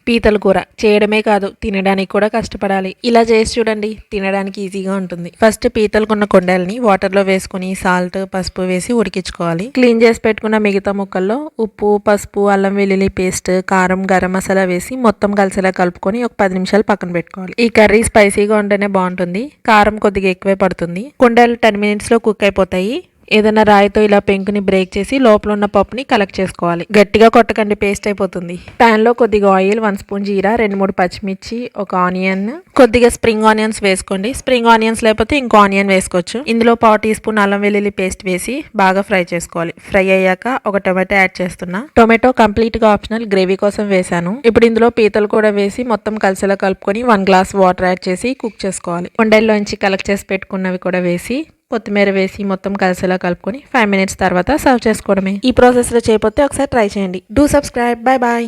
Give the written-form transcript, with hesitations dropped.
పీతల కూర చేయడమే కాదు తినడానికి కూడా కష్టపడాలి. ఇలా చేసి చూడండి, తినడానికి ఈజీగా ఉంటుంది. ఫస్ట్ పీతలకున్న కొండల్ని వాటర్లో వేసుకుని సాల్ట్ పసుపు వేసి ఉడికించుకోవాలి. క్లీన్ చేసి పెట్టుకున్న మిగతా ముక్కల్లో ఉప్పు పసుపు అల్లం వెల్లుల్లి పేస్ట్ కారం గరం మసాలా వేసి మొత్తం కలిసేలా కలుపుకొని ఒక 10 నిమిషాలు పక్కన పెట్టుకోవాలి. ఈ కర్రీ స్పైసీగా ఉంటేనే బాగుంటుంది. కారం కొద్దిగా ఎక్కువే పడుతుంది. కొండలు 10 మినిట్స్ లో కుక్ అయిపోతాయి. ఏదైనా రాయితో ఇలా పెంకుని బ్రేక్ చేసి లోపల ఉన్న పప్పుని కలెక్ట్ చేసుకోవాలి. గట్టిగా కొట్టకండి, పేస్ట్ అయిపోతుంది. పాన్ లో కొద్దిగా ఆయిల్, 1 స్పూన్ జీరా, 2-3 పచ్చిమిర్చి, ఒక ఆనియన్, కొద్దిగా స్ప్రింగ్ ఆనియన్స్ వేసుకోండి. స్ప్రింగ్ ఆనియన్స్ లేకపోతే ఇంకో ఆనియన్ వేసుకోవచ్చు. ఇందులో 1/4 టీ స్పూన్ అల్లం వెల్లుల్లి పేస్ట్ వేసి బాగా ఫ్రై చేసుకోవాలి. ఫ్రై అయ్యాక ఒక టొమాటో యాడ్ చేస్తున్నా. టొమాటో కంప్లీట్ గా ఆప్షనల్, గ్రేవీ కోసం వేసాను. ఇప్పుడు ఇందులో పీతలు కూడా వేసి మొత్తం కలిసేలా కలుపుకొని 1 గ్లాస్ వాటర్ యాడ్ చేసి కుక్ చేసుకోవాలి. కొండల్లోంచి కలెక్ట్ చేసి పెట్టుకున్నవి కూడా వేసి కొత్తిమీర వేసి మొత్తం కలిసేలా కలుపుకొని 5 మినిట్స్ తర్వాత సర్వ్ చేసుకోవడమే. ఈ ప్రాసెస్ లో చేయకపోతే ఒకసారి ట్రై చేయండి. Do subscribe. Bye bye.